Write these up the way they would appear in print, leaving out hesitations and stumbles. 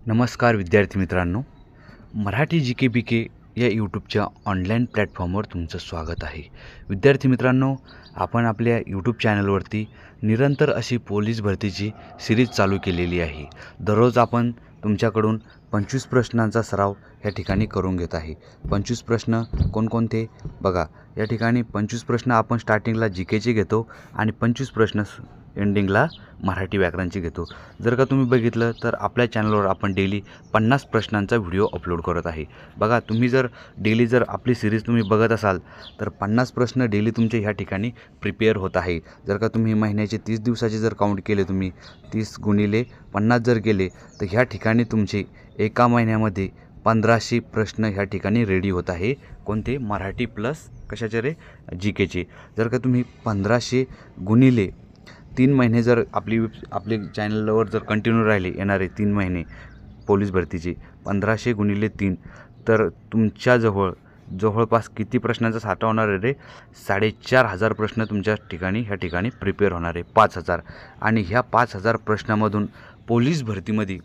नमस्कार विद्यार्थी मित्रांनो, मराठी जी के बी के या यूट्यूबच्या ऑनलाईन प्लॅटफॉर्मवर तुमचं स्वागत आहे. विद्यार्थी मित्रांनो, आपण आपल्या यूट्यूब चॅनलवरती निरंतर अशी पोलीस भरतीची सिरीज चालू केलेली आहे. दररोज आपण तुमच्याकडून 25 प्रश्नांचा सराव या ठिकाणी करून घेत आहे. 25 प्रश्न कोणकोणते बघा, या ठिकाणी 25 प्रश्न आपण स्टार्टिंगला जी केचे घेतो आणि 25 प्रश्न एंडिंगला मराठी व्याकरणची घेतो. जर का तुम्ही बघितलं तर आपल्या चॅनलवर आपण डेली 50 प्रश्नांचा व्हिडिओ अपलोड करत आहे. बघा, तुम्ही जर डेली आपली सिरीज तुम्ही बघत असाल तर 50 प्रश्न डेली तुमचे ह्या ठिकाणी प्रिपेअर होत आहे. जर का तुम्ही महिन्याचे 30 दिवसाचे जर काउंट केले, तुम्ही 30 गुणिले 50 जर केले तर ह्या ठिकाणी तुमचे एका महिन्यामध्ये 1500 प्रश्न ह्या ठिकाणी रेडी होत आहे. कोणते? मराठी प्लस कशाचे रे? जी केचे. जर का तुम्ही 1500 गुणिले 3 महिने जर आपले चॅनलवर जर कंटिन्यू राहिले येणारे 3 महिने पोलीस भरतीचे 1500 गुणिले 3, तर तुमच्याजवळ जवळपास किती प्रश्नांचा साठा होणार आहे रे? 4500 प्रश्न तुमच्या ह्या ठिकाणी प्रिपेअर होणार आहे. 5000. आणि ह्या 5000 प्रश्नामधून पोलीस भरतीमध्ये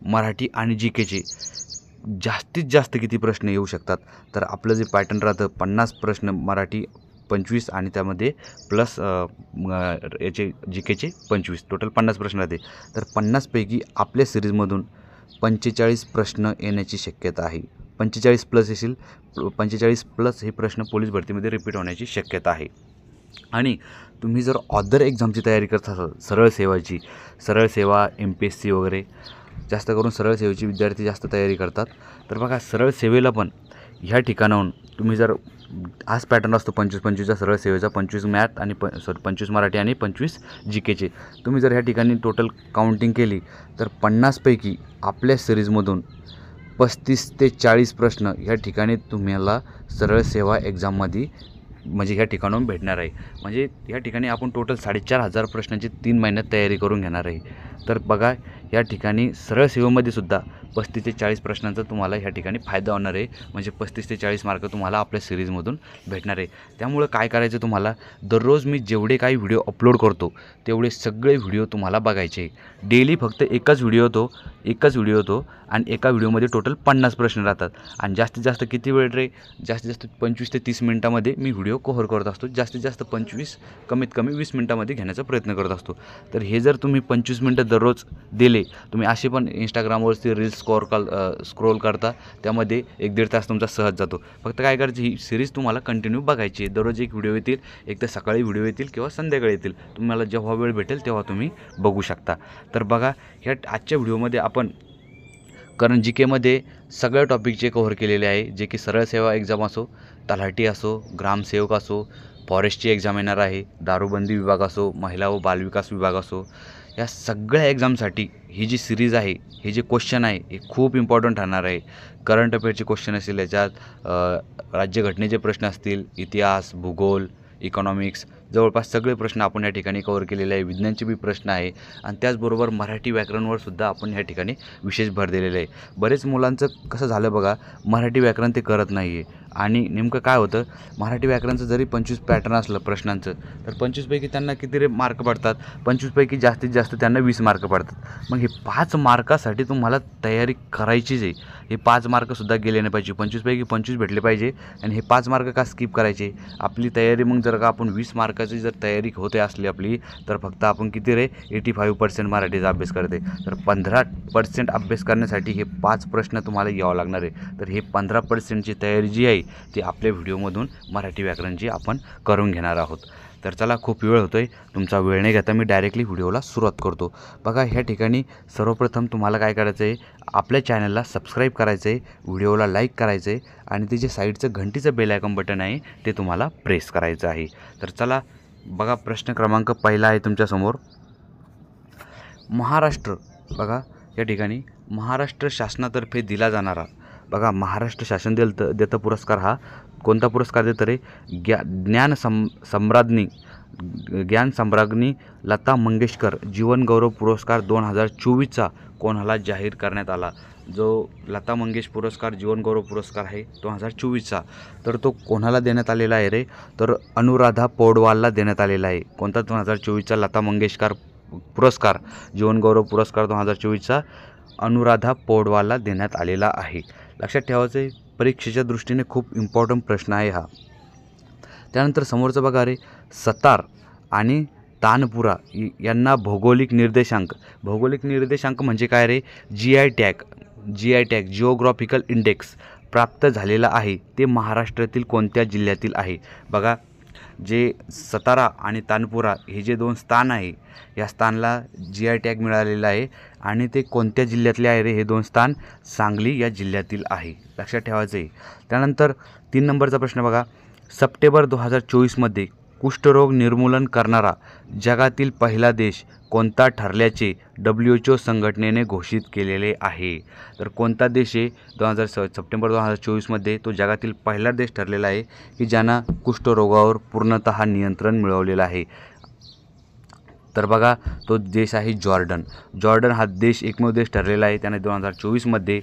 मराठी आणि जी केचे जास्तीत जास्त किती प्रश्न येऊ शकतात? तर आपलं जे पॅटर्न राहतं 50 प्रश्न मराठी 25 आणि त्यामध्ये प्लस याचे जी केचे 25, टोटल 50 प्रश्न राहते. तर 50 पैकी आपल्या सिरीजमधून 45 प्रश्न येण्याची शक्यता आहे. 45 प्लस येतील. 45 प्लस हे प्रश्न पोलीस भरतीमध्ये रिपीट होण्याची शक्यता आहे. आणि तुम्ही जर अदर एक्झामची तयारी करत असाल, सरळ सेवा MPSC वगैरे, जास्त करून सरळ सेवेची विद्यार्थी जास्त तयारी करतात. तर बघा, सरळ सेवेला पण ह्या ठिकाणाहून तुम्ही जर हाच पॅटर्न असतो 25-25चा सरळ सेवेचा, 25 मॅथ आणि 25 मराठी आणि 25 जी केचे. तुम्ही जर ह्या ठिकाणी टोटल काउंटिंग केली तर 50 पैकी आपल्या सिरीजमधून 35 ते 40 प्रश्न ह्या ठिकाणी तुम्हाला सरळ सेवा एक्झाममध्ये म्हणजे ह्या ठिकाणाहून भेटणार आहे. म्हणजे ह्या ठिकाणी आपण टोटल 4500 प्रश्नांची 3 महिन्यात तयारी करून घेणार आहे. तर बघा, या ठिकाणी सरळ सेवेमध्ये सुद्धा 35 ते 40 प्रश्नांचा तुम्हाला ह्या ठिकाणी फायदा होणार आहे. म्हणजे 35 ते 40 मार्क तुम्हाला आपल्या सिरीजमधून भेटणार आहे. त्यामुळं काय करायचं, तुम्हाला दररोज मी जेवढे काही व्हिडिओ अपलोड करतो तेवढे सगळे व्हिडिओ तुम्हाला बघायचे. डेली फक्त एकच व्हिडिओ होतो आणि एका व्हिडिओमध्ये टोटल 50 प्रश्न राहतात. आणि जास्तीत जास्त किती वेळ रे? जास्तीत जास्त 25 ते 30 मिनटामध्ये मी व्हिडिओ कव्हर करत असतो. जास्तीत जास्त 25, कमीत कमी 20 मिनटामध्ये घेण्याचा प्रयत्न करत असतो. तर हे जर तुम्ही 25 मिनटं दररोज दिले, तुम्ही असे पण इंस्टाग्रामवरती रील्स स्क्रोल करता, त्यामध्ये 1-1.5 तास तुमचा सहज जातो. फक्त काय करायचं, ही सिरीज तुम्हाला कंटिन्यू बघायची आहे. दररोज एक व्हिडिओ येतील, एक तर सकाळी व्हिडिओ येतील किंवा संध्याकाळी येतील. तुम्हाला जेव्हा वेळ भेटेल तेव्हा तुम्ही बघू शकता. तर बघा, ह्या आजच्या व्हिडिओमध्ये आपण कारण जी केमध्ये सगळ्या टॉपिकचे कव्हर केलेले आहे, जे की सरळ सेवा एक्झाम असो, तलाठी असो, ग्रामसेवक असो, फॉरेस्टची एक्झाम येणार आहे, दारूबंदी विभाग असो, महिला व बालविकास विभाग असो, या सगळ्या एक्झामसाठी ही जी सिरीज आहे, हे जे क्वेश्चन आहे हे खूप इम्पॉर्टंट ठरणार आहे. करंट अफेअरचे क्वेश्चन असतील याच्यात, राज्यघटनेचे प्रश्न असतील, इतिहास, भूगोल, इकॉनॉमिक्स, जवळपास सगळे प्रश्न आपण या ठिकाणी कव्हर केलेले आहे. विज्ञानचे बी प्रश्न आहे आणि त्याचबरोबर मराठी व्याकरणवर सुद्धा आपण या ठिकाणी विशेष भर दिलेले आहे. बरेच मुलांचं कसं झालं बघा, मराठी व्याकरण ते करत नाही आहे. आणि नेमकं काय होतं, मराठी व्याकरणचं जरी 25 पॅटर्न असलं प्रश्नांचं, तर 25 पैकी त्यांना किती रे मार्क पडतात? 25 पैकी जास्तीत जास्त त्यांना 20 मार्क पडतात. मग हे 5 मार्कासाठी तुम्हाला तयारी करायचीच आहे. हे 5 मार्कसुद्धा गेले नाही पाहिजे. 25 पैकी 25 भेटले पाहिजे. आणि हे 5 मार्क का स्किप करायचे? आपली तयारी मग जर का आपण 20 मार्काची जर तयारी होते असली आपली, तर फक्त आपण किती रे? 85% मराठीचा अभ्यास करते. तर 15% अभ्यास करण्यासाठी हे 5 प्रश्न तुम्हाला यावं लागणार आहे. तर हे 15%ची तयारी जी आहे ती आपल्या व्हिडिओमधून मराठी व्याकरणची आपण करून घेणार आहोत. तर चला, खूप वेळ होतो आहे, तुमचा वेळ नाही घेता मी डायरेक्टली व्हिडिओला सुरुवात करतो. बघा, ह्या ठिकाणी सर्वप्रथम तुम्हाला काय करायचं आहे, आपल्या चॅनलला सबस्क्राईब करायचं आहे, व्हिडिओला लाईक करायचं आहे आणि ते जे साईडचं घंटीचं बेल आयकॉन बटन आहे ते तुम्हाला प्रेस करायचं आहे. तर चला बघा, प्रश्न क्रमांक पहिला आहे तुमच्यासमोर. महाराष्ट्र, बघा या ठिकाणी महाराष्ट्र शासनातर्फे दिला जाणारा, बघा महाराष्ट्र शासन देतं पुरस्कार, हा कोणता पुरस्कार देतं रे? ज्ञान सम्राज्ञी लता मंगेशकर जीवन गौरव पुरस्कार 2024चा कोणाला जाहीर करण्यात आला? जो लता मंगेशकर पुरस्कार जीवन गौरव पुरस्कार आहे 2024चा, तर तो कोणाला देण्यात आलेला आहे रे? तर अनुराधा पौडवालला देण्यात आलेला आहे. कोणता? 2024चा लता मंगेशकर पुरस्कार, जीवन गौरव पुरस्कार 2024चा अनुराधा पौडवालला देण्यात आलेला आहे? लक्षात ठेवायचं आहे, परीक्षेच्या दृष्टीने खूप इम्पॉर्टंट प्रश्न आहे हा. त्यानंतर समोरचं बघा रे, सतार आणि तानपुरा यांना भौगोलिक निर्देशांक म्हणजे काय रे? GI टॅग जिओग्राफिकल इंडेक्स प्राप्त झालेला आहे ते महाराष्ट्रातील कोणत्या जिल्ह्यातील आहे? बघा, जे सतारा आणि तानपुरा हे जे 2 स्थान आहे, या स्थानला GI टॅग मिळालेला आहे आणि ते कोणत्या जिल्ह्यातले आहे रे? हे 2 स्थान सांगली या जिल्ह्यातील आहे. लक्षात ठेवायचं आहे. त्यानंतर 3 नंबरचा प्रश्न बघा, सप्टेंबर 2024मध्ये कुष्ठरोग निर्मूलन करणारा जगातील पहिला देश कोणता ठरल्याचे WHO संघटनेने घोषित केलेले आहे? तर कोणता देश आहे सप्टेंबर 2024मध्ये तो जगातील पहिला देश ठरलेला आहे की ज्यानं कुष्ठरोगावर पूर्णतः नियंत्रण मिळवलेलं आहे? तर बघा, तो देश आहे जॉर्डन हा देश एकमेव देश ठरलेला आहे. त्याने 2024मध्ये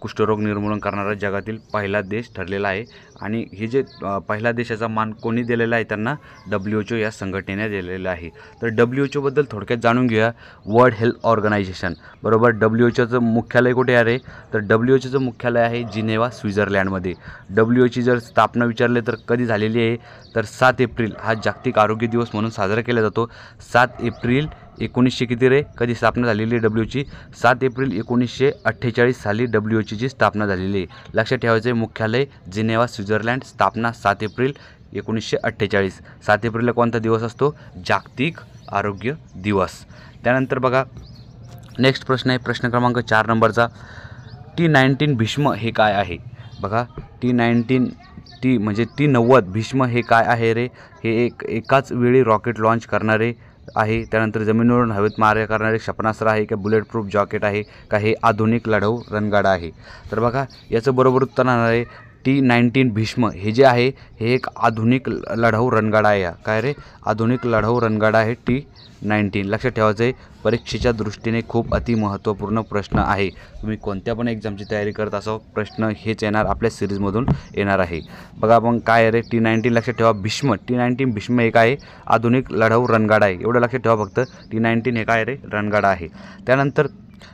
कुष्ठरोग निर्मूलन करणारा जगातील पहिला देश ठरलेला आहे. आणि हे जे पहिला देशाचा मान कोणी दिलेला आहे त्यांना? WHO या संघटनेने दिलेला आहे. तर WHO बद्दल थोडक्यात जाणून घेऊया. वर्ल्ड हेल्थ ऑर्गनायझेशन, बरोबर. WHOचं मुख्यालय कुठे आहे? तर WHOचं मुख्यालय आहे जिनेवा, स्वित्झर्लंडमध्ये. WHOची जर स्थापना विचारले तर कधी झालेली आहे? तर 7 एप्रिल हा जागतिक आरोग्य दिवस म्हणून साजरा केला जातो. 7 एप्रिल 1900 किती रे? कधी स्थापना झालेली आहे WHOची? 7 एप्रिल 1948 साली WHOची स्थापना झालेली आहे. लक्षात ठेवायचे, मुख्यालय जिनेवा, स्वित्झर्लंड, स्थापना 7 एप्रिल 1948. 7 एप्रिलला कोणता दिवस असतो? जागतिक आरोग्य दिवस. त्यानंतर बघा, नेक्स्ट प्रश्न आहे प्रश्न क्रमांक 4 नंबरचा. T-19 भीष्म हे काय आहे? बघा, T-90 म्हणजे T-90 भीष्म हे काय आहे रे? हे एकाच वेळी रॉकेट लॉन्च करणारे आहे. त्यानंतर जमिनीवरून हवेत मारे करणारे क्षेपणास्त्र आहे का बुलेट प्रूफ जॉकेट आहे का हे आधुनिक लढाऊ रणगाडा आहे? तर बघा, याचं बरोबर उत्तर राहणार आहे T-19 भीष्म हे जे आहे हे एक आधुनिक लढाऊ रणगाडा आहे. काय रे? आधुनिक लढाऊ रणगाडा आहे T-19. लक्षात ठेवायचं आहे, परीक्षेच्या दृष्टीने खूप अतिमहत्त्वपूर्ण प्रश्न आहे. तुम्ही कोणत्या पण एक्झामची तयारी करत असाल, प्रश्न हेच येणार, आपल्या सिरीजमधून येणार आहे. बघा मग काय आहे रे? T-19 लक्षात ठेवा, भीष्म T-19 भीष्म हे काय आहे? आधुनिक लढाऊ रणगाडा आहे. एवढं लक्षात ठेवा फक्त. T-19 हे काय रे? रणगाडा आहे. त्यानंतर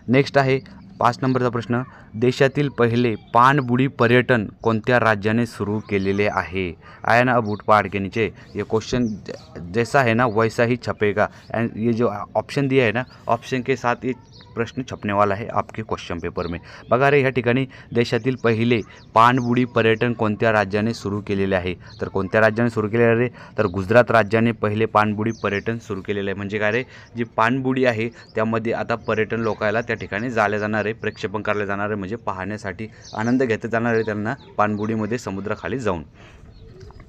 नेक्स्ट आहे 5 नंबरचा प्रश्न. देशातील पहिले पाणबुडी पर्यटन कोणत्या राज्याने सुरू केलेले आहे? आया ना अब उठ पहाड़ के नीचे. ये क्वेश्चन जैसा है ना वैसा ही छपेगा. एंड ये जो ऑप्शन दिया है ना, ऑप्शन के साथ ये प्रश्न छपने वाला है आपके क्वेश्चन पेपर में. बघा रे, ह्या ठिकाणी देशातील पहिले पाणबुडी पर्यटन कोणत्या राज्याने सुरू केलेले आहे? तर कोणत्या राज्याने सुरू केलेले आहे रे? तर गुजरात राज्याने पहिले पाणबुडी पर्यटन सुरू केलेलं आहे. म्हणजे काय रे? जी पाणबुडी आहे त्यामध्ये आता पर्यटन लोकायला त्या ठिकाणी जाले जाणार आहे, प्रक्षेपण करायला जाणार आहे, म्हणजे पाहण्यासाठी आनंद घेता जाणार आहे त्यांना पाणबुडीमध्ये समुद्राखाली जाऊन.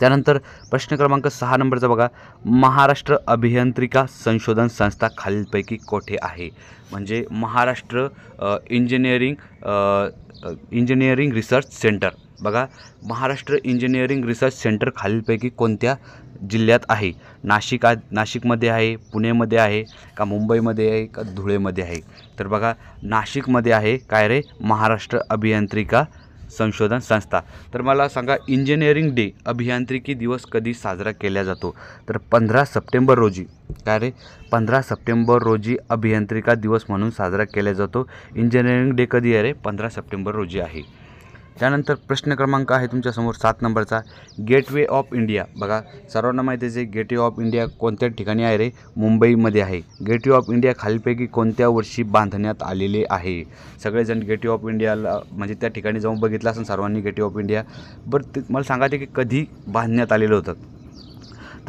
त्यानंतर प्रश्न क्रमांक 6 नंबरचा बघा, महाराष्ट्र अभियांत्रिका संशोधन संस्था खालीलपैकी कोठे आहे? म्हणजे महाराष्ट्र इंजिनिअरिंग रिसर्च सेंटर. बघा, महाराष्ट्र इंजिनिअरिंग रिसर्च सेंटर खालीलपैकी कोणत्या जिल्ह्यात आहे? नाशिकमध्ये आहे, पुणेमध्ये आहे का मुंबईमध्ये आहे का धुळेमध्ये आहे? तर बघा, नाशिकमध्ये आहे. काय रे? महाराष्ट्र अभियांत्रिका संशोधन संस्था. तर मला सांगा, इंजिनिअरिंग डे अभियांत्रिकी दिवस कधी साजरा केला जातो? तर 15 सप्टेंबर रोजी. काय रे? 15 सप्टेंबर रोजी अभियांत्रिका दिवस म्हणून साजरा केला जातो. इंजिनिअरिंग डे कधी आहे रे? 15 सप्टेंबर रोजी आहे. त्यानंतर प्रश्न क्रमांक आहे तुमच्यासमोर 7 नंबरचा. Gateway of India. बघा, सर्वांना माहिती आहे गेटवे ऑफ इंडिया कोणत्या ठिकाणी आहे रे? मुंबईमध्ये आहे. गेटवे ऑफ इंडिया खालीलपैकी कोणत्या वर्षी बांधण्यात आलेले आहे? सगळेजण गेटवे ऑफ इंडियाला म्हणजे त्या ठिकाणी जाऊन बघितलं असेल सर्वांनी गेटवे ऑफ इंडिया. बरं, मला सांगायचं की कधी बांधण्यात आलेलं होतं?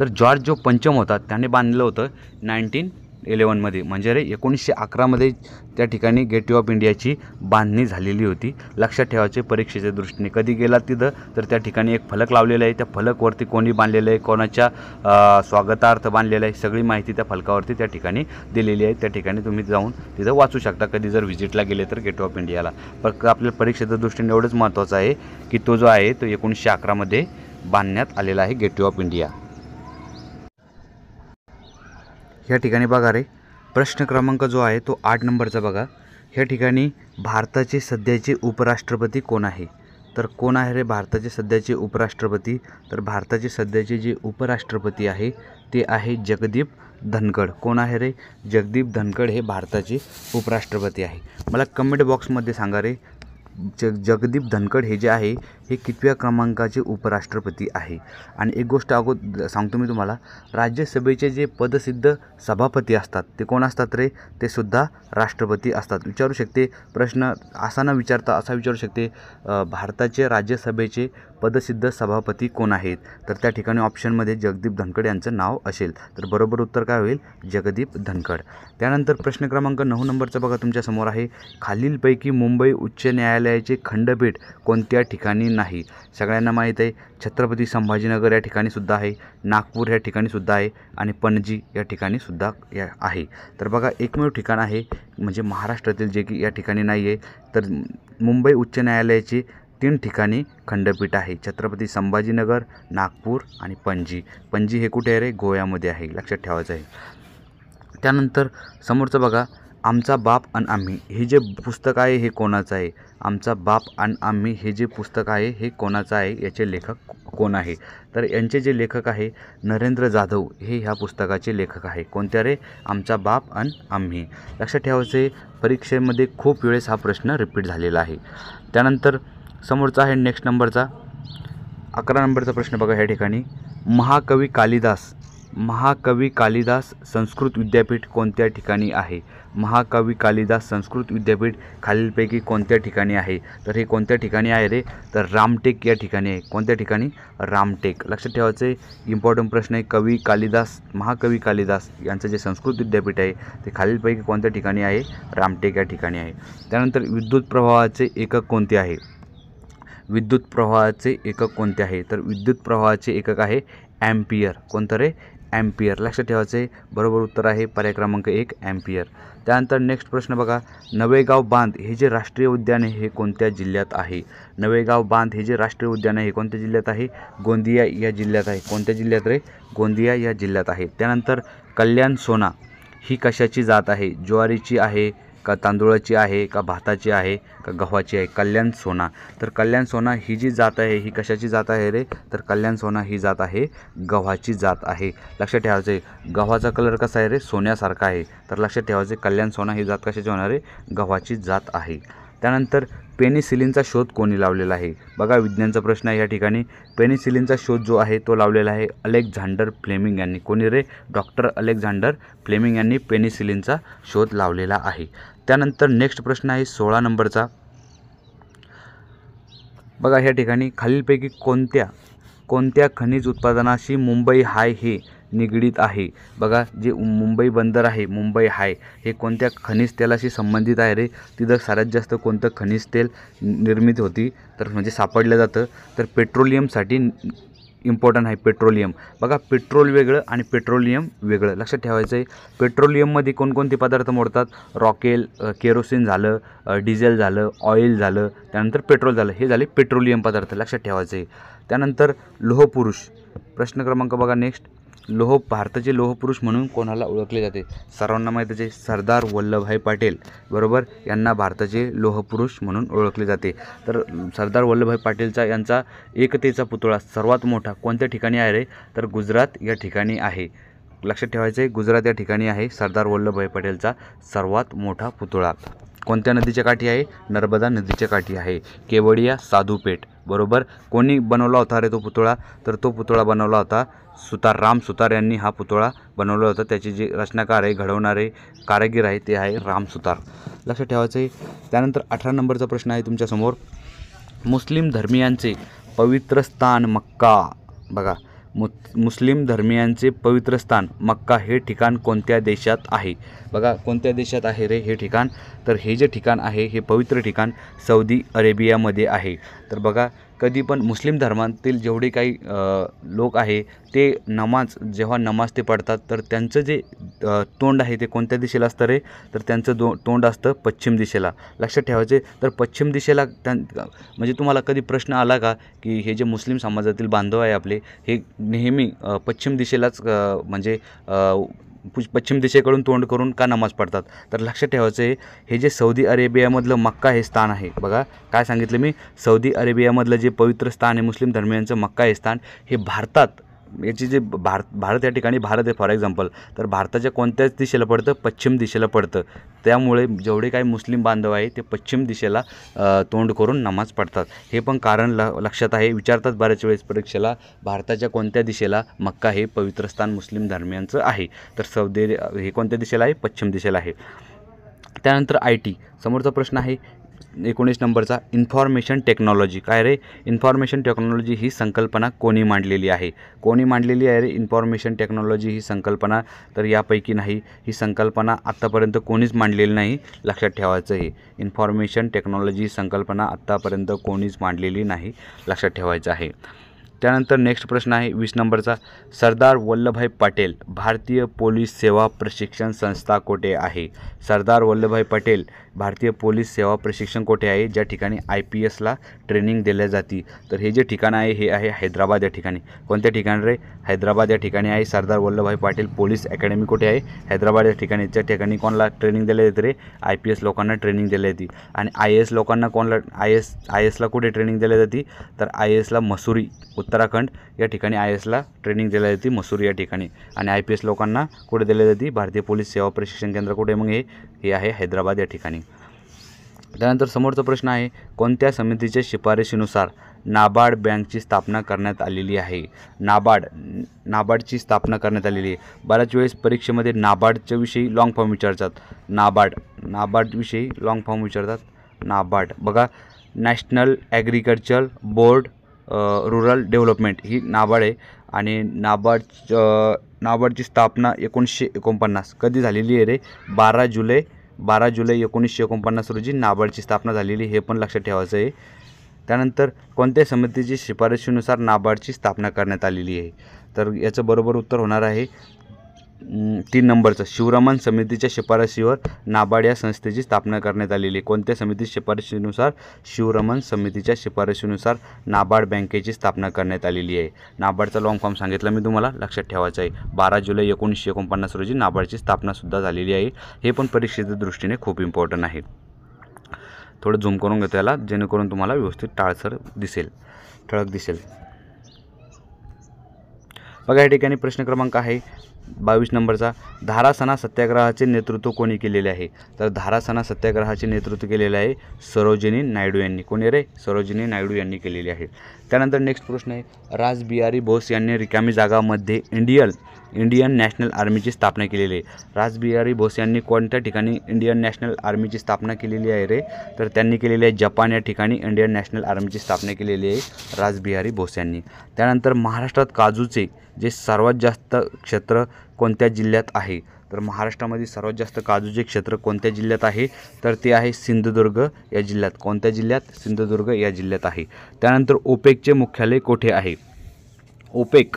तर जॉर्ज जो पंचम होता त्याने बांधलं होतं 1911मध्ये. म्हणजे रे 1911मध्ये त्या ठिकाणी गेटवे ऑफ इंडियाची बांधणी झालेली होती. लक्षात ठेवायचे परीक्षेच्या दृष्टीने. कधी गेला तिथं तर त्या ठिकाणी एक फलक लावलेला आहे. त्या फलकवरती कोणी बांधलेलं आहे, कोणाच्या स्वागतार्थ बांधलेलं आहे, सगळी माहिती त्या फलकावरती त्या ठिकाणी दिलेली आहे. त्या ठिकाणी तुम्ही जाऊन तिथं वाचू शकता कधी जर व्हिजिटला गेले तर गेटवे ऑफ इंडियाला. पण आपल्या परीक्षेच्या दृष्टीने एवढंच महत्त्वाचं आहे की तो जो आहे तो 1911मध्ये बांधण्यात आलेला आहे गेटवे ऑफ इंडिया. ह्या ठिकाणी बघा रे, प्रश्न क्रमांक जो आहे तो 8 नंबरचा बघा. ह्या ठिकाणी भारताचे सध्याचे उपराष्ट्रपती कोण आहे? तर कोण आहे रे भारताचे सध्याचे उपराष्ट्रपती? तर भारताचे सध्याचे जे उपराष्ट्रपती आहे ते आहे जगदीप धनखड. कोण आहे रे? जगदीप धनखड हे भारताचे उपराष्ट्रपती आहे. मला कमेंट बॉक्समध्ये सांगा रे, जगदीप धनखड हे जे आहे हे कितव्या क्रमांकाचे उपराष्ट्रपती आहे. आणि एक गोष्ट सांगतो मी तुम्हाला, राज्यसभेचे जे पदसिद्ध सभापती असतात ते कोण असतात रे? ते सुद्धा राष्ट्रपती असतात. विचारू शकते प्रश्न असा न विचारता असा विचारू शकते, भारताचे राज्यसभेचे पदसिद्ध सभापती कोण आहेत? तर त्या ठिकाणी ऑप्शनमध्ये जगदीप धनखड यांचं नाव असेल. तर बरोबर उत्तर काय होईल? जगदीप धनखड. त्यानंतर प्रश्न क्रमांक 9 नंबरचा बघा तुमच्यासमोर आहे, खालीलपैकी मुंबई उच्च न्यायालयाचे खंडपीठ कोणत्या ठिकाणी नाही? सगळ्यांना माहीत आहे छत्रपती संभाजीनगर या ठिकाणी सुद्धा आहे, नागपूर या ठिकाणी सुद्धा आहे आणि पणजी या ठिकाणी सुद्धा आहे. तर बघा एकमेव ठिकाण आहे म्हणजे महाराष्ट्रातील जे की या ठिकाणी नाही आहे. तर मुंबई उच्च न्यायालयाचे 3 ठिकाणी खंडपीठ आहे, छत्रपती संभाजीनगर, नागपूर आणि पणजी. पणजी हे कुठे आहे रे? गोव्यामध्ये आहे, लक्षात ठेवायचं आहे. त्यानंतर समोरचं बघा, आमचा बाप आणि आम्ही हे जे पुस्तक आहे हे कोणाचं आहे? आमचा बाप आणि आम्ही हे जे पुस्तक आहे हे कोणाचं आहे? याचे लेखक कोण आहे? तर यांचे जे लेखक आहे नरेंद्र जाधव हे ह्या पुस्तकाचे लेखक आहे. कोणत्या रे? आमचा बाप आणि आम्ही. लक्षात ठेवायचे, परीक्षेमध्ये खूप वेळेस हा प्रश्न रिपीट झालेला आहे. त्यानंतर समोरचा आहे नेक्स्ट नंबरचा 11 नंबरचा प्रश्न बघा ह्या ठिकाणी, महाकवी कालिदास संस्कृत विद्यापीठ कोणत्या ठिकाणी आहे? महाकवी कालिदास संस्कृत विद्यापीठ खालीलपैकी कोणत्या ठिकाणी आहे? तर हे कोणत्या ठिकाणी आहे रे? तर रामटेक या ठिकाणी आहे. कोणत्या ठिकाणी? रामटेक. लक्षात ठेवायचे, इम्पॉर्टंट प्रश्न आहे. महाकवी कालिदास यांचं जे संस्कृत विद्यापीठ आहे ते खालीलपैकी कोणत्या ठिकाणी आहे? रामटेक या ठिकाणी आहे. त्यानंतर विद्युत प्रवाहाचे एकक कोणते आहे? विद्युत प्रवाहाचे एकक कोणते आहे? तर विद्युत प्रवाहाचे एकक आहे ॲम्पियर. कोणतं रे? ॲम्पियर. लक्षात ठेवायचे, बरोबर उत्तर आहे पर्याय क्रमांक 1 ॲम्पियर. त्यानंतर नेक्स्ट प्रश्न बघा, नवेगाव बांध हे जे राष्ट्रीय उद्यान आहे हे कोणत्या जिल्ह्यात आहे? नवेगाव बांध हे जे राष्ट्रीय उद्यान आहे हे कोणत्या जिल्ह्यात आहे? गोंदिया या जिल्ह्यात आहे. कोणत्या जिल्ह्यात रे? गोंदिया या जिल्ह्यात आहे. त्यानंतर कल्याण सोना ही कशाची जात आहे? ज्वारीची आहे का तांदूळाची आहे का भाताची आहे का गव्हाची आहे? कल्याण सोना. तर कल्याण सोना ही जी जात आहे ही कशाची जात आहे रे? तर कल्याण सोना ही जात आहे गव्हाची जात आहे. लक्षात ठेवायचे, गव्हाचा कलर कसा आहे रे? सोन्यासारखा आहे. तर लक्षात ठेवायचे, कल्याण सोना ही जात कशाची होणार आहे? गव्हाची जात आहे. त्यानंतर पेनिसिलिनचा शोध कोणी लावलेला आहे? बघा विज्ञानचा प्रश्न आहे या ठिकाणी. पेनिसिलिनचा शोध जो आहे तो लावलेला आहे अलेक्झांडर फ्लेमिंग यांनी. कोणी रे? डॉक्टर अलेक्झांडर फ्लेमिंग यांनी पेनिसिलिनचा शोध लावलेला आहे. त्यानंतर नेक्स्ट प्रश्न आहे 16 नंबरचा. बघा ह्या ठिकाणी खालीलपैकी कोणत्या खनिज उत्पादनाशी मुंबई हाय हे निगडीत आहे? बघा जे मुंबई बंदर आहे, मुंबई हाय हे कोणत्या खनिज तेलाशी संबंधित आहे रे? तिथं सर्वात जास्त कोणतं खनिज तेल निर्मिती होती तर म्हणजे सापडलं जातं? तर पेट्रोलियमसाठी इम्पॉर्टंट आहे पेट्रोलियम. बघा पेट्रोल वेगळं आणि पेट्रोलियम वेगळं. लक्षात ठेवायचं आहे, पेट्रोलियममध्ये कोणकोणते पदार्थ मोडतात? रॉकेल, केरोसिन झालं, डिझेल झालं, ऑइल झालं, त्यानंतर पेट्रोल झालं, हे झाले पेट्रोलियम पदार्थ. लक्षात ठेवायचं आहे. त्यानंतर लोहपुरुष प्रश्न क्रमांक बघा नेक्स्ट, भारताचे लोहपुरुष म्हणून कोणाला ओळखले जाते? सर्वांना माहीतच आहे, सरदार वल्लभभाई पटेल बरोबर यांना भारताचे लोहपुरुष म्हणून ओळखले जाते. तर सरदार वल्लभभाई पटेलचा यांचा एकतेचा पुतळा सर्वात मोठा कोणत्या ठिकाणी आहे रे? तर गुजरात या ठिकाणी आहे. लक्षात ठेवायचं आहे, गुजरात या ठिकाणी आहे सरदार वल्लभभाई पटेलचा सर्वात मोठा पुतळा. कोणत्या नदीच्या काठी आहे? नर्मदा नदीच्या काठी आहे. केवडिया साधूपेठ बरोबर. कोणी बनवला होता रे तो पुतळा? तर तो पुतळा बनवला होता राम सुतार यांनी हा पुतळा बनवला होता. त्याचे जे रचनाकार आहे, घडवणारे कारागीर आहे ते आहे राम सुतार. लक्षात ठेवायचं आहे. त्यानंतर 18 नंबरचा प्रश्न आहे तुमच्यासमोर, मुस्लिम धर्मियांचे पवित्र स्थान मक्का. बघा मुस्लिम धर्मियांचे पवित्र स्थान मक्का हे ठिकाण कोणत्या देशात आहे? बघा कोणत्या देशात आहे रे हे ठिकाण? तर हे जे ठिकाण आहे हे पवित्र ठिकाण सौदी अरेबियामध्ये आहे. तर बघा कधी पण मुस्लिम धर्मातील जेवढे काही लोक आहे ते जेव्हा नमाज ते पढतात तर त्यांचं जे तोंड आहे ते कोणत्या दिशेला असतं रे? तर त्यांचं तोंड असतं पश्चिम दिशेला. लक्षात ठेवायचे, तर पश्चिम दिशेला म्हणजे तुम्हाला कधी प्रश्न आला का की हे जे मुस्लिम समाजातील बांधव आहे आपले हे नेहमी पश्चिम दिशेलाच म्हणजे पश्चिम दिशेकडून तोंड करून का नमाज पढतात? तर लक्षात ठेवायचं आहे, हे जे सौदी अरेबियामधलं मक्का हे स्थान आहे, बघा काय सांगितलं मी, सौदी अरेबियामधलं जे पवित्र स्थान आहे मुस्लिम धर्मियांचं मक्का हे स्थान, हे भारतात याची जे भारत या ठिकाणी भारत आहे फॉर एक्झाम्पल, तर भारताच्या कोणत्याच दिशेला पडतं? पश्चिम दिशेला पडतं. त्यामुळे जेवढे काही मुस्लिम बांधव आहे ते पश्चिम दिशेला तोंड करून नमाज पढतात. हे पण कारण लक्षात आहे, विचारतात बऱ्याच वेळेस परीक्षेला, भारताच्या कोणत्या दिशेला मक्का हे पवित्र स्थान मुस्लिम धर्मियांचं आहे? तर सौदी हे कोणत्या दिशेला आहे? पश्चिम दिशेला आहे. त्यानंतर IT, समोरचा प्रश्न आहे 19 नंबरचा, इन्फॉर्मेशन टेक्नॉलॉजी. काय रे? इन्फॉर्मेशन टेक्नॉलॉजी ही संकल्पना कोणी मांडलेली आहे? कोणी मांडलेली आहे रे इन्फॉर्मेशन टेक्नॉलॉजी ही संकल्पना? तर यापैकी नाही, ही संकल्पना आत्तापर्यंत कोणीच मांडलेली नाही. लक्षात ठेवायचं आहे, इन्फॉर्मेशन टेक्नॉलॉजी ही संकल्पना आत्तापर्यंत कोणीच मांडलेली नाही, लक्षात ठेवायचं आहे. त्यानंतर नेक्स्ट प्रश्न आहे 20 नंबरचा, सरदार वल्लभभाई पटेल भारतीय पोलीस सेवा प्रशिक्षण संस्था कोठे आहे? सरदार वल्लभभाई पटेल भारतीय पोलीस सेवा प्रशिक्षण कोठे आहे? ज्या ठिकाणी IPSला ट्रेनिंग दिल्या जाते. तर हे जे ठिकाण आहे हे आहे हैदराबाद या ठिकाणी. कोणत्या ठिकाणी रे? हैदराबाद या ठिकाणी आहे सरदार वल्लभभाई पटेल पोलीस अकॅडमी. कुठे आहे? हैदराबाद या ठिकाणी. त्या ठिकाणी कोणाला ट्रेनिंग दिल्या जाते रे? IPS लोकांना ट्रेनिंग दिली जाते. आणि IAS लोकांना कोणाला IASला कुठे ट्रेनिंग दिली जाते? तर IASला मसुरी उत्तराखंड या ठिकाणी IASला ट्रेनिंग दिली जाते, मसुरी या ठिकाणी. आणि IPS लोकांना कुठे दिली जाते? भारतीय पोलीस सेवा प्रशिक्षण केंद्र कुठे? मग हे आहे हैदराबाद या ठिकाणी. त्यानंतर समोरचा प्रश्न आहे, कोणत्या समितीच्या शिफारशीनुसार नाबार्ड बँकची स्थापना करण्यात आलेली आहे? नाबार्डची स्थापना करण्यात आलेली आहे. बऱ्याच वेळेस परीक्षेमध्ये नाबार्डच्या विषयी लॉंग फॉर्म विचारतात. नाबार्डविषयी लॉंग फॉर्म विचारतात. नाबार्ड बघा, national agriculture board rural development ही नाबार्ड आहे. आणि नाबार्डची स्थापना 1949 कधी झालेली आहे रे? 12 जुलै 1949 रोजी नाबार्डची स्थापना झालेली, हे पण लक्षात ठेवायचं आहे. त्यानंतर कोणत्या समितीची शिफारशीनुसार नाबार्डची स्थापना करण्यात आलेली आहे? तर याचं बरोबर उत्तर होणार आहे 3 नंबरचं, शिवरमन समितीच्या शिफारशीवर नाबार्ड या संस्थेची स्थापना करण्यात आलेली आहे. कोणत्या समितीच्या शिफारशीनुसार? शिवरमन समितीच्या शिफारशीनुसार नाबार्ड बँकेची स्थापना करण्यात आलेली आहे. नाबार्डचा लॉंग फॉर्म सांगितलं मी तुम्हाला, लक्षात ठेवायचं आहे. 12 जुलै 1949 रोजी नाबार्डची स्थापनासुद्धा झालेली आहे. हे पण परीक्षेच्या दृष्टीने खूप इम्पॉर्टंट आहे. थोडं झूम करून घेतो याला, जेणेकरून तुम्हाला व्यवस्थित ठळक दिसेल. बघा या ठिकाणी प्रश्न क्रमांक आहे 22 नंबरचा, धारासणा सत्याग्रहाचे नेतृत्व कोणी केलेले आहे? तर धारासणा सत्याग्रहाचे नेतृत्व केलेले आहे सरोजिनी नायडू यांनी. कोणी रे? सरोजिनी नायडू यांनी केलेले आहे. त्यानंतर नेक्स्ट प्रश्न आहे, रासबिहारी बोस यांनी रिकामी जागामध्ये इंडियन नॅशनल आर्मीची स्थापना केलेली आहे. रासबिहारी बोस यांनी कोणत्या ठिकाणी इंडियन नॅशनल आर्मीची स्थापना केलेली आहे रे? तर त्यांनी केलेली आहे जपान या ठिकाणी इंडियन नॅशनल आर्मीची स्थापना केलेली आहे रासबिहारी बोस यांनी. त्यानंतर महाराष्ट्रात काजूचे जे सर्वात जास्त क्षेत्र कोणत्या जिल्ह्यात आहे? तर महाराष्ट्रामध्ये सर्वात जास्त काजूचे क्षेत्र कोणत्या जिल्ह्यात आहे? तर ते आहे सिंधुदुर्ग या जिल्ह्यात. कोणत्या जिल्ह्यात? सिंधुदुर्ग या जिल्ह्यात आहे. त्यानंतर ओपेकचे मुख्यालय कोठे आहे? ओपेक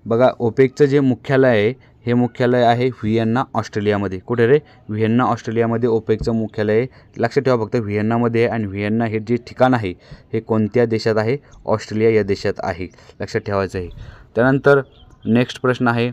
बघा, ओपेकचं जे मुख्यालय आहे हे मुख्यालय आहे व्हिएन्ना ऑस्ट्रेलियामध्ये. कुठे रे? व्हिएन्ना ऑस्ट्रेलियामध्ये ओपेकचं मुख्यालय आहे. लक्षात ठेवा फक्त व्हिएन्नामध्ये आहे. आणि व्हिएन्ना हे जे ठिकाण आहे हे कोणत्या देशात आहे? ऑस्ट्रेलिया या देशात आहे, लक्षात ठेवायचं आहे. त्यानंतर नेक्स्ट प्रश्न आहे,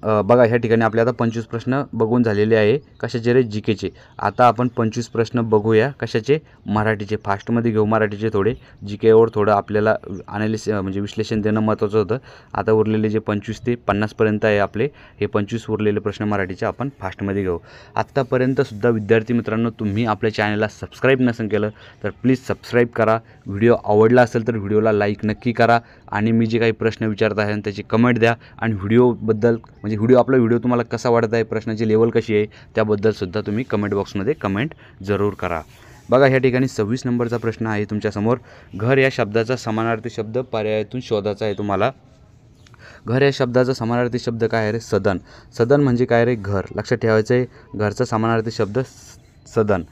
बघा ह्या ठिकाणी आपले आता 25 प्रश्न बघून झालेले आहे. कशाचे रे? जीकेचे. आता आपण 25 प्रश्न बघूया. कशाचे? मराठीचे. फास्टमध्ये घेऊ मराठीचे थोडे. जीकेवर थोडं आपल्याला म्हणजे विश्लेषण देणं महत्त्वाचं होतं. आता उरलेले जे 25 ते 50पर्यंत आहे आपले, हे 25 उरलेले प्रश्न मराठीचे आपण फास्टमध्ये घेऊ. आत्तापर्यंतसुद्धा विद्यार्थी मित्रांनो, तुम्ही आपल्या चॅनलला सबस्क्राईब नसेल केलं तर प्लीज सबस्क्राईब करा. व्हिडिओ आवडला असेल तर व्हिडिओला लाईक नक्की करा. आणि मी जे काही प्रश्न विचारत आहे त्याची कमेंट द्या. आणि व्हिडिओबद्दल म्हणजे आपला व्हिडिओ तुम्हाला कसा वाटत आहे, प्रश्नाची लेवल कशी आहे, त्याबद्दलसुद्धा तुम्ही कमेंट बॉक्समध्ये कमेंट जरूर करा. बघा ह्या ठिकाणी 26 नंबरचा प्रश्न आहे तुमच्यासमोर. घर या शब्दाचा समानार्थी शब्द पर्यायातून शोधायचा आहे तुम्हाला. घर या शब्दाचा समानार्थी शब्द काय आहे रे? सदन. सदन म्हणजे काय रे? घर. लक्षात ठेवायचं आहे, घरचा समानार्थी शब्द सदन.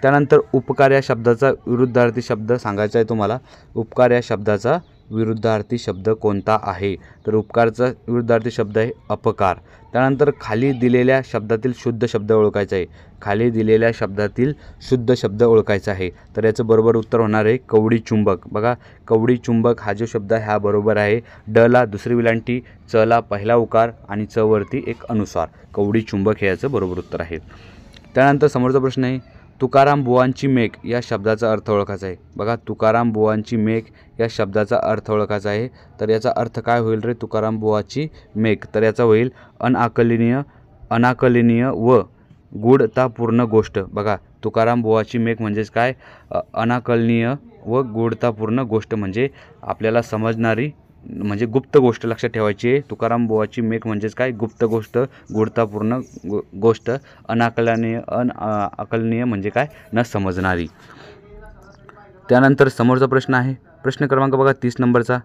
त्यानंतर उपकार या शब्दाचा विरुद्धार्थी शब्द सांगायचा आहे तुम्हाला. उपकार या शब्दाचा विरुद्धार्थी शब्द कोणता आहे? तर उपकारचा विरुद्धार्थी शब्द आहे अपकार. त्यानंतर खाली दिलेल्या शब्दातील शुद्ध शब्द ओळखायचा आहे. खाली दिलेल्या शब्दातील शुद्ध शब्द ओळखायचा आहे. तर याचं बरोबर उत्तर होणार आहे कवडी चुंबक. बघा, कवडी चुंबक हा जो शब्द आहे हा बरोबर आहे. ड ला दुसरी विलांटी, च ला पहिला उकार आणि च वरती एक अनुस्वार. कवडी चुंबक हे याचं बरोबर उत्तर आहे. त्यानंतर समोरचा प्रश्न आहे तुकाराम बुवांची मेघ या शब्दाचा अर्थ ओळखायचा आहे. बघा, तुकाराम बुवांची मेघ या शब्दाचा अर्थ ओळखायचा आहे. तर याचा अर्थ काय होईल रे? तुकाराम बुवाची मेघ, तर याचा होईल अनाकलनीय व गूढतापूर्ण गोष्ट. बघा, तुकाराम बुवाची मेघ म्हणजेच काय? अनाकलनीय व गूढतापूर्ण गोष्ट, म्हणजे आपल्याला समजणारी म्हणजे गुप्त गोष्ट लक्षात ठेवायची आहे. तुकाराम बुवाची मेघ म्हणजेच काय? गुप्त गोष्ट, गूढतापूर्ण गोष्ट. अनाकलनीय म्हणजे काय? न समजणारी. त्यानंतर समोरचा प्रश्न आहे प्रश्न क्रमांक बघा 30 नंबरचा.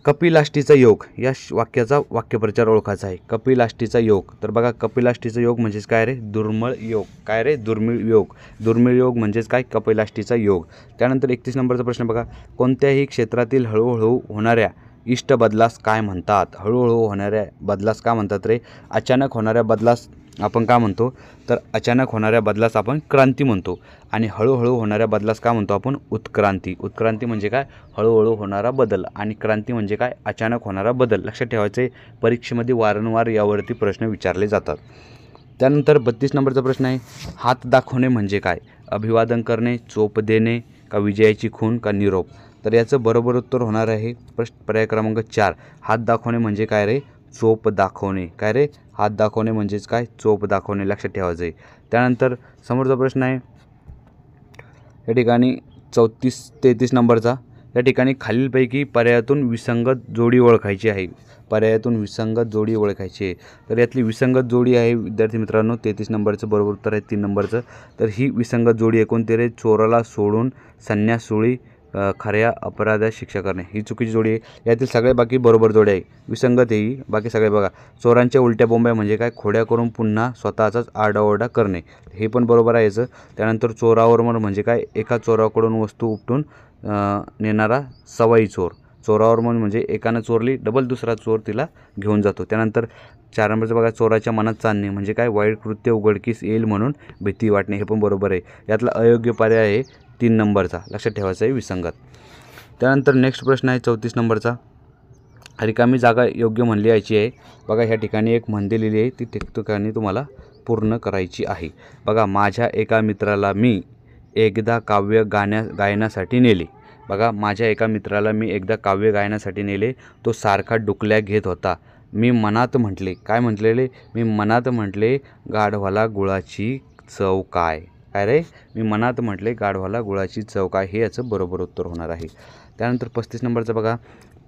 कपिलाष्टीचा योग या वाक्याचा वाक्यप्रचार ओळखायचा आहे. कपिलाष्टीचा योग, तर बघा कपिलाष्टीचा योग म्हणजेच काय रे? दुर्मिळ योग. काय रे? दुर्मिळ योग. दुर्मिळ योग म्हणजेच काय? कपिलाष्टीचा योग. त्यानंतर 31 नंबरचा प्रश्न बघा. कोणत्याही क्षेत्रातील हळूहळू होणाऱ्या इष्ट बदलास काय म्हणतात? हळूहळू होणाऱ्या बदलास काय म्हणतात रे? अचानक होणाऱ्या बदलास आपण काय म्हणतो? तर अचानक होणाऱ्या बदलास आपण क्रांती म्हणतो. आणि हळूहळू होणाऱ्या बदलास काय म्हणतो आपण? उत्क्रांती. उत्क्रांती म्हणजे काय? हळूहळू होणारा बदल. आणि क्रांती म्हणजे काय? अचानक होणारा बदल. लक्षात ठेवायचे, परीक्षेमध्ये वारंवार यावरती प्रश्न विचारले जातात. त्यानंतर 32 नंबरचा प्रश्न आहे हात दाखवणे म्हणजे काय? अभिवादन करणे, चोप देणे, का विजयाची खूण, का निरोप? तर याचं बरोबर उत्तर होणार आहे पर्याय क्रमांक 4. हात दाखवणे म्हणजे काय रे? चोप दाखवणे. काय रे? हात दाखवणे म्हणजेच काय? चोप दाखवणे. लक्षात ठेवायचं आहे. त्यानंतर समोरचा प्रश्न आहे या ठिकाणी 33 नंबरचा. या ठिकाणी खालीलपैकी पर्यायातून विसंगत जोडी ओळखायची आहे. पर्यायातून विसंगत जोडी ओळखायची आहे. तर यातली विसंगत जोडी आहे विद्यार्थी मित्रांनो 33 नंबरचं बरोबर उत्तर आहे 3 नंबरचं. तर ही विसंगत जोडी आहे कोणती रे? चोराला सोडून संन्यासोळी खऱ्या अपराधात शिक्षा करणे. ही चुकीची जोडी आहे. यातील सगळे बाकी बरोबर जोडी आहे. विसंगत आहे ही. बाकी सगळे बघा. चोरांच्या उलट्या बोंब्या म्हणजे काय? खोड्या करून पुन्हा स्वतःचाच आरडाओरडा करणे. हे पण बरोबर आहे याचं. त्यानंतर चोरावर म्हणजे काय? एका चोराकडून वस्तू उपटून नेणारा सवाई चोर. चोरावर म्हणजे एकानं चोरली डबल दुसरा चोर तिला घेऊन जातो. त्यानंतर 4 नंबरचं बघा चोराच्या मनात चालणे म्हणजे काय? वाईट कृत्य उघडकीस येईल म्हणून भीती वाटणे. हे पण बरोबर आहे. यातला अयोग्य पर्याय आहे 3 नंबरचा. लक्षात ठेवायचं आहे विसंगत. त्यानंतर नेक्स्ट प्रश्न आहे 34 नंबरचा. रिकामी जागा योग्य म्हणली यायची आहे. बघा ह्या ठिकाणी एक म्हण लिहिली आहे ती ठिकाणी तुम्हाला पूर्ण करायची आहे. बघा, माझ्या एका मित्राला मी एकदा काव्य गायनासाठी नेले. बघा, माझ्या एका मित्राला मी एकदा काव्य गायनासाठी नेले. तो सारखा डुकल्या घेत होता. मी मनात म्हटले, काय म्हटलेले? मी मनात म्हटले गाढवाला गुळाची चव काय? काय रे? मी मनात म्हटले गाढवाला गुळाची चव काय? हे याचं बरोबर उत्तर होणार आहे. त्यानंतर 35 नंबरचं बघा.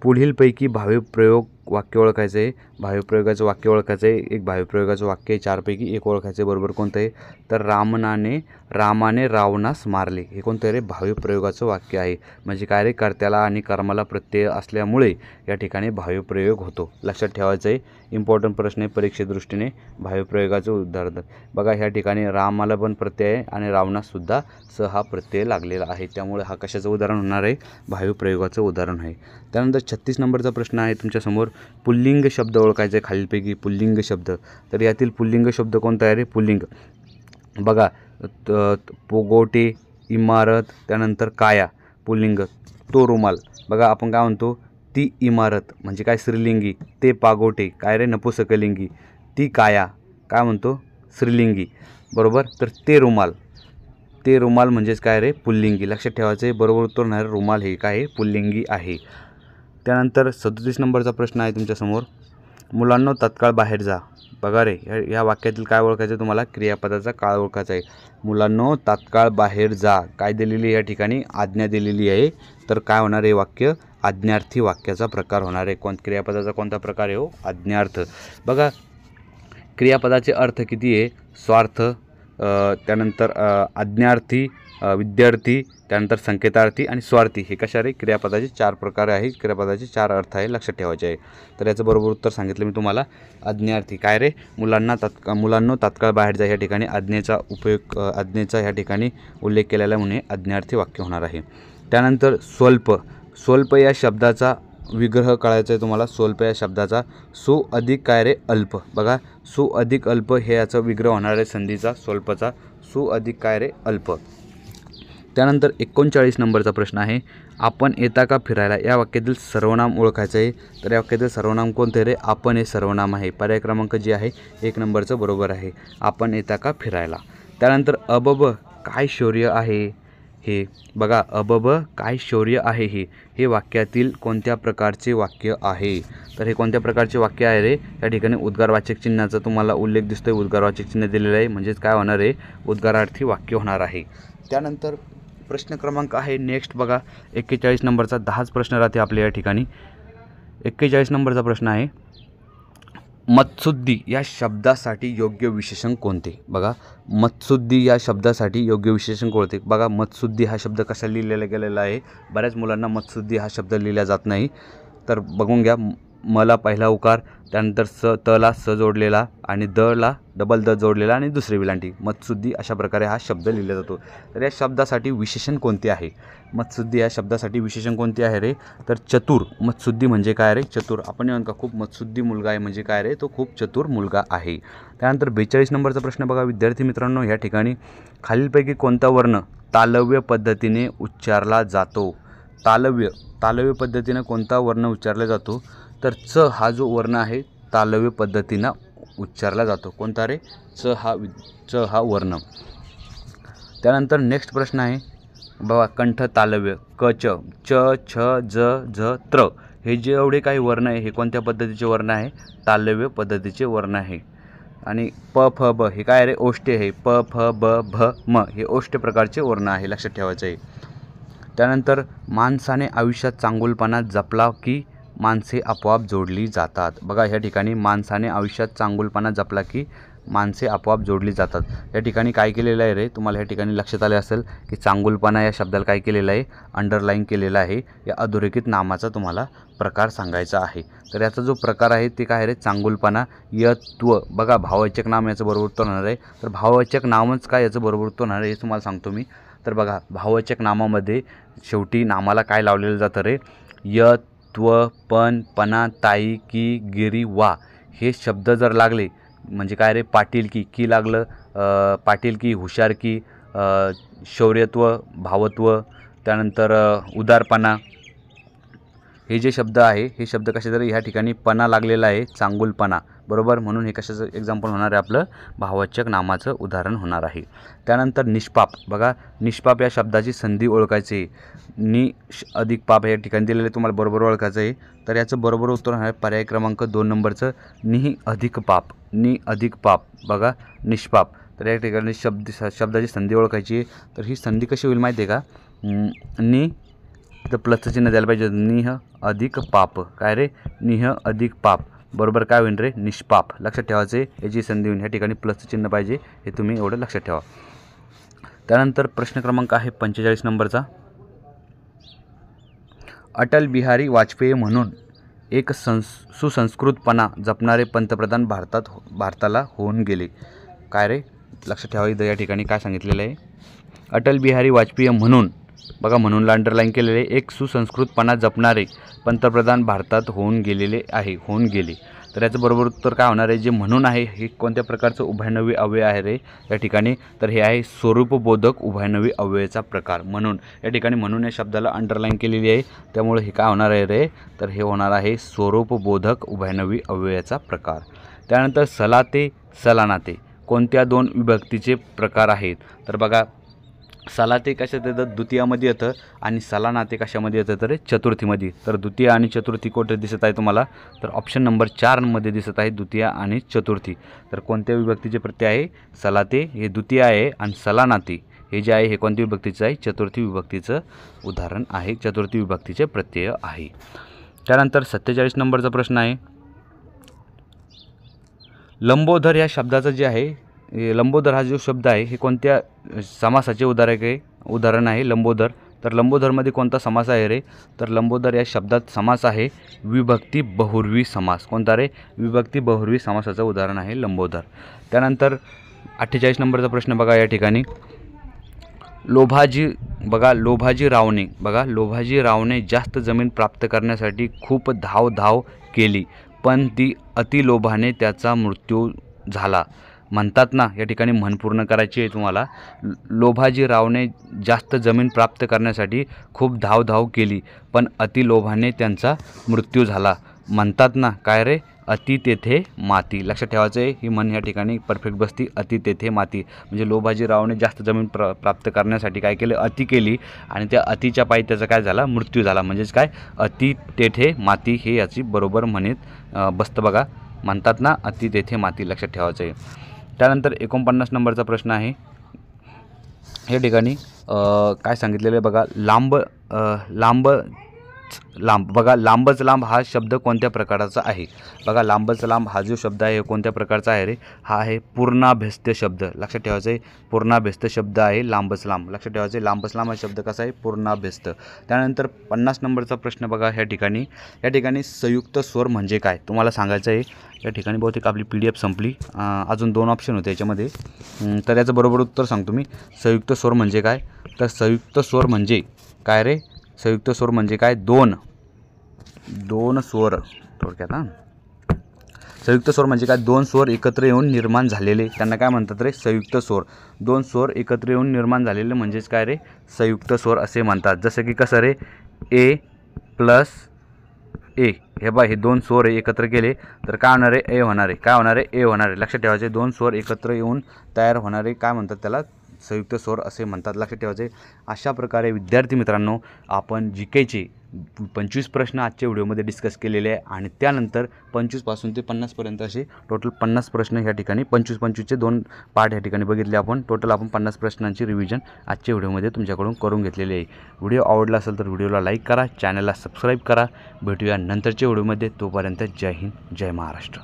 पुढीलपैकी भाव्यप्रयोग वाक्य ओळखायचं आहे. भाव्यप्रयोगाचं वाक्य ओळखायचं आहे. एक भाव्यप्रयोगाचं वाक्य आहे 4 पैकी एक ओळखायचं आहे. बरोबर कोणतं आहे? तर रामाने रावणास मारले. हे कोणतं आहे रे? भाव्यप्रयोगाचं वाक्य आहे. म्हणजे काय रे? कर्त्याला आणि कर्माला प्रत्यय असल्यामुळे या ठिकाणी भाव्यप्रयोग होतो. लक्षात ठेवायचं आहे. इम्पॉर्टंट प्रश्न आहे परीक्षेदृष्टीने. भाव्यप्रयोगाचं उदाहरण बघा. ह्या ठिकाणी रामाला पण प्रत्यय आहे आणि रावणाससुद्धा हा प्रत्यय लागलेला आहे. त्यामुळे हा कशाचं उदाहरण होणार आहे? भाव्यप्रयोगाचं उदाहरण आहे. त्यानंतर 36 नंबरचा प्रश्न आहे तुमच्यासमोर. पुल्लिंग शब्द ओळखायचे आहे खालीलपैकी. पुल्लिंग शब्द, तर यातील पुल्लिंग शब्द कोणता आहे रे? पुल्लिंग बघा. पोगोटे, इमारत, त्यानंतर काया. पुल्लिंग. तो रुमाल. बघा, आपण काय म्हणतो? ती इमारत म्हणजे काय? स्त्रीलिंगी. ते पागोटे काय रे? नपुसकलिंगी. ती काया काय म्हणतो? स्त्रीलिंगी. बरोबर. तर ते रुमाल. ते रुमाल म्हणजेच काय रे? पुल्लिंगी. लक्षात ठेवायचं आहे. बरोबर उत्तर होणार रुमाल हे काय? पुल्लिंगी आहे. त्यानंतर 37 नंबरचा प्रश्न आहे तुमच्यासमोर. मुलांनो तात्काळ बाहेर जा. बघा रे, ह्या वाक्यातील काय ओळखायचं तुम्हाला? क्रियापदाचा काळ ओळखायचा आहे. मुलांनो तात्काळ बाहेर जा. काय दिलेली या ठिकाणी? आज्ञा दिलेली आहे. तर काय होणार आहे वाक्य? आज्ञार्थी वाक्याचा प्रकार होणार आहे. क्रियापदाचा कोणता प्रकार आहे हो? आज्ञार्थ. बघा, क्रियापदाचे अर्थ किती आहे? स्वार्थ, त्यानंतर आज्ञार्थी, विद्यार्थी, त्यानंतर संकेतार्थी आणि स्वार्थी. हे कशा रे? क्रियापदाचे 4 प्रकार आहेत. क्रियापदाचे 4 अर्थ आहे. लक्षात ठेवायचे आहे. तर याचं बरोबर उत्तर सांगितलं मी तुम्हाला. आज्ञार्थी. काय रे? मुलांनो तात्काळ बाहेर जा. या ठिकाणी आज्ञेचा या ठिकाणी उल्लेख केलेला म्हणून आज्ञार्थी वाक्य होणार आहे. त्यानंतर स्वल्प. स्वल्प या शब्दाचा विग्रह कळायचा आहे तुम्हाला. स्वल्प या शब्दाचा सु अधिक काय रे अल्प. बघा सु अधिक अल्प हे याचा विग्रह होणार आहे संधीचा स्वल्पचा. सु अधिक काय रे अल्प. त्यानंतर 39 नंबरचा प्रश्न आहे, आपण येता का फिरायला या वाक्यातील सर्वनाम ओळखायचं आहे. तर या वाक्यातील सर्वनाम कोणते रे? आपण हे सर्वनाम आहे. पर्याय क्रमांक जे आहे 1 नंबरचं बरोबर आहे. आपण येता का फिरायला. त्यानंतर अबब काय शौर्य आहे हे. बघा अबब काय शौर्य आहे हे वाक्यातील कोणत्या प्रकारचे वाक्य आहे. तर हे कोणत्या प्रकारचे वाक्य आहे रे? या ठिकाणी उद्गारवाचक चिन्हाचा तुम्हाला उल्लेख दिसतोय. उद्गारवाचक चिन्ह दिलेलं आहे म्हणजेच काय होणार आहे? उद्गारार्थी वाक्य होणार आहे. त्यानंतर प्रश्न क्रमांक आहे नेक्स्ट बघा 41 नंबरचा 10च प्रश्न राहते आपल्या या ठिकाणी. 41 नंबरचा प्रश्न आहे, मत्सुद्दी या शब्दासाठी योग्य विशेषण कोणते. बघा मत्सुद्दी या शब्दासाठी योग्य विशेषण कोणते. बघा मत्सुद्दी हा शब्द कसा लिहिलेला गेलेला आहे. बऱ्याच मुलांना मत्सुद्दी हा शब्द लिहिला जात नाही. तर बघून घ्या. मला पहिला उकार, त्यानंतर तला स जोडलेला आणि दला डबल द जोडलेला आणि दुसरी विलांटी. मत्सुद्दी अशा प्रकारे हा शब्द लिहिला जातो. तर या शब्दासाठी विशेषण कोणते आहे? मत्सुद्दी या शब्दासाठी विशेषण कोणते आहे रे? तर चतुर. मत्सुद्दी म्हणजे काय रे? चतुर. आपण म्हणतो खूप मत्सुद्दी मुलगा आहे म्हणजे काय रे? तो खूप चतुर मुलगा आहे. त्यानंतर 42 नंबरचा प्रश्न बघा विद्यार्थी मित्रांनो. या ठिकाणी खालीलपैकी कोणता वर्ण तालव्य पद्धतीने उच्चारला जातो. तालव्य पद्धतीने कोणता वर्ण उच्चारला जातो. तर च हा जो वर्ण आहे तालव्य पद्धतीनं उच्चारला जातो. कोणता रे? च हा वर्ण. त्यानंतर नेक्स्ट प्रश्न आहे बघा कंठ तालव्य क च छ ज झ त्र हे जेवढे काही वर्ण आहे हे कोणत्या पद्धतीचे वर्ण आहे? तालव्य पद्धतीचे वर्ण आहे. आणि प फ ब हे काय रे? ओष्ठ्य आहे. प फ ब भ म हे ओष्ठ्य प्रकारचे वर्ण आहे. लक्षात ठेवायचं आहे. त्यानंतर माणसाने आयुष्यात चांगुलपणा जपला की माणसे आपोआप जोडली जातात. बघा ह्या ठिकाणी माणसाने आयुष्यात चांगुलपणा जपला की माणसे आपोआप जोडली जातात. या ठिकाणी काय केलेलं आहे रे? तुम्हाला या ठिकाणी लक्षात आले असेल की चांगुलपणा या शब्दाला काय केलेलं आहे? अंडरलाईन केलेलं आहे. या अधोरेखित नामाचा तुम्हाला प्रकार सांगायचा आहे. तर याचा जो प्रकार आहे ते काय रे? चांगुलपणा यत्व. बघा भाववाचक नाम याचं बरोबर उत्तर होणार आहे. तर भाववाचक नामच काय याचं बरोबर उत्तर होणार आहे हे तुम्हाला सांगतो मी. तर बघा भाववाचक नामामध्ये शेवटी नामाला काय लावलेलं जातं रे? त्व पण पणा ताई की गिरी वा हे शब्द जर लागले म्हणजे काय रे? पाटील की लागलं, पाटील की, हुशार की, शौर्यत्व, भावत्व, त्यानंतर उदारपणा हे जे शब्द आहे हे शब्द कसे तरी ह्या ठिकाणी पणा लागलेला आहे चांगुलपणा बरोबर. म्हणून हे कशाचं एक्झाम्पल होणार आहे? आपलं भाववाचक नामाचं उदाहरण होणार आहे. त्यानंतर निष्पाप. बघा निष्पाप या शब्दाची संधी ओळखायची. नि अधिक पाप या ठिकाणी दिलेले तुम्हाला बरोबर ओळखायचं आहे. तर याचं बरोबर उत्तर आहे पर्याय क्रमांक 2 नंबरचं नि अधिक पाप. नि अधिक पाप. बघा निष्पाप. तर या ठिकाणी शब्दाची संधी ओळखायची. तर ही संधी कशी होईल माहिती आहे का? नि तर प्लसचं चिन्ह द्यायला पाहिजे. निह अधिक पाप. काय रे? निह अधिक पाप बरोबर काय होईल रे? निष्पाप. लक्षात ठेवायचे याची संधी होईल. ह्या ठिकाणी प्लसचं चिन्ह पाहिजे हे तुम्ही एवढं लक्षात ठेवा. त्यानंतर प्रश्न क्रमांक आहे 45 नंबरचा, अटल बिहारी वाजपेयी म्हणून एक सुसंस्कृतपणा जपणारे पंतप्रधान भारताला होऊन गेले. काय रे? लक्षात ठेवा इथं या ठिकाणी काय सांगितलेलं आहे? अटल बिहारी वाजपेयी म्हणून. बघा म्हणूनला अंडरलाईन केलेले एक सुसंस्कृतपणा जपणारे पंतप्रधान भारतात होऊन गेले. तर याचं बरोबर उत्तर काय होणार आहे? जे म्हणून आहे हे कोणत्या प्रकारचं उभयनवी अव्यय आहे रे या ठिकाणी? तर हे आहे स्वरूपबोधक उभयनवी अव्ययाचा प्रकार. म्हणून या ठिकाणी म्हणून या शब्दाला अंडरलाईन केलेली आहे. त्यामुळे हे काय होणार आहे रे? तर हे होणार आहे स्वरूपबोधक उभयनवी अव्ययाचा प्रकार. त्यानंतर सलाते सलानाते कोणत्या 2 विभक्तीचे प्रकार आहेत? तर बघा सलाते कशात येतं? द्वितीयामध्ये येतं. आणि सलानाते कशामध्ये येतं? तर चतुर्थीमध्ये. तर द्वितीय आणि चतुर्थी कोठे दिसत आहे तुम्हाला? तर ऑप्शन नंबर 4 मध्ये दिसत आहे द्वितीय आणि चतुर्थी. तर कोणत्या विभक्तीचे प्रत्यय आहे? सलाते हे द्वितीय आहे आणि सलानाते हे जे आहे हे कोणत्या विभक्तीचं आहे? चतुर्थी विभक्तीचं उदाहरण आहे. चतुर्थी विभक्तीचे प्रत्यय आहे. त्यानंतर 47 नंबरचा प्रश्न आहे, लंबोदर या शब्दाचं जे आहे लंबोदर हा जो शब्द आहे हे कोणत्या समासाचे उदाहरण आहे? लंबोदर. तर लंबोदरमध्ये कोणता समास आहे रे? तर लंबोदर या शब्दात समास आहे विभक्ती बहुर्वी समास. कोणता रे? विभक्ती बहुर्वी समासाचं उदाहरण आहे लंबोदर. त्यानंतर 48 नंबरचा प्रश्न बघा या ठिकाणी, लोभाजी रावने जास्त जमीन प्राप्त करण्यासाठी खूप धाव केली, पण ती अतिलोभाने त्याचा मृत्यू झाला. म्हणतात ना, या ठिकाणी म्हण पूर्ण करायची आहे तुम्हाला. लोभाजी रावने जास्त जमीन प्राप्त करण्यासाठी खूप धाव केली, पण अतिलोभाने त्यांचा मृत्यू झाला. म्हणतात ना, काय रे, अति तेथे माती. लक्षात ठेवायचं आहे, ही म्हण या ठिकाणी परफेक्ट बसती. अति तेथे माती म्हणजे लोभाजीरावने जास्त जमीन प्राप्त करण्यासाठी काय केलं, अति केली, आणि त्या अतिच्या पायी त्याचा काय झाला, मृत्यू झाला. म्हणजेच काय, अति तेथे माती हे याची बरोबर म्हणीत बसतं बघा. म्हणतात ना, अति तेथे माती. लक्षात ठेवायचं आहे. त्यानंतर 49 नंबरचा प्रश्न आहे. या ठिकाणी काय सांगितलेलं आहे बघा, लांबच लांब हा शब्द कोणत्या प्रकारचा आहे. बघा, लांबच लांब हा जो शब्द आहे कोणत्या प्रकारचा आहे रे, हा आहे पूर्णाभ्यस्त शब्द. लक्षात ठेवायचं आहे, पूर्णाभ्यस्त शब्द आहे लांबच लांब. लक्षात ठेवायचं आहे, लांबच लांब हा शब्द कसा आहे, पूर्णाभ्यस्त. त्यानंतर 50 नंबरचा प्रश्न बघा. या ठिकाणी संयुक्त स्वर म्हणजे काय तुम्हाला सांगायचं आहे. या ठिकाणी बहुतेक आपली PDF संपली, अजून 2 ऑप्शन होते याच्यामध्ये, तर याचं बरोबर उत्तर सांगतो मी. संयुक्त स्वर म्हणजे काय, तर संयुक्त स्वर म्हणजे काय रे, संयुक्त स्वर म्हणजे काय, दोन स्वर. थोडक्यात संयुक्त स्वर म्हणजे काय, 2 स्वर एकत्र येऊन निर्माण झालेले, त्यांना काय म्हणतात रे, संयुक्त स्वर. 2 स्वर एकत्र येऊन निर्माण झालेले म्हणजेच काय रे, संयुक्त स्वर असे म्हणतात. जसं की कसं रे, ए प्लस ए, हे बघा, हे 2 स्वर एकत्र केले तर काय होणार आहे, ए होणार आहे. काय होणार आहे, ए होणार आहे. लक्षात ठेवायचे, 2 स्वर एकत्र येऊन तयार होणारे काय म्हणतात, त्याला संयुक्त स्वर असे म्हणतात. लक्षात ठेवायचे. अशा प्रकारे विद्यार्थी मित्रांनो, आपण GKचे 25 प्रश्न आजच्या व्हिडिओमध्ये डिस्कस केलेले आहे, आणि त्यानंतर 25 पासून ते 50 पर्यंत असे टोटल 50 प्रश्न ह्या ठिकाणी 25-25चे 2 पार्ट ह्या ठिकाणी बघितले आपण. टोटल आपण 50 प्रश्नांची रिव्हिजन आजच्या व्हिडिओमध्ये तुमच्याकडून करून घेतलेली आहे. व्हिडिओ आवडला असेल तर व्हिडिओला लाईक करा, चॅनलला सबस्क्राईब करा. भेटूया नंतरच्या व्हिडिओमध्ये. तोपर्यंत जय हिंद, जय महाराष्ट्र.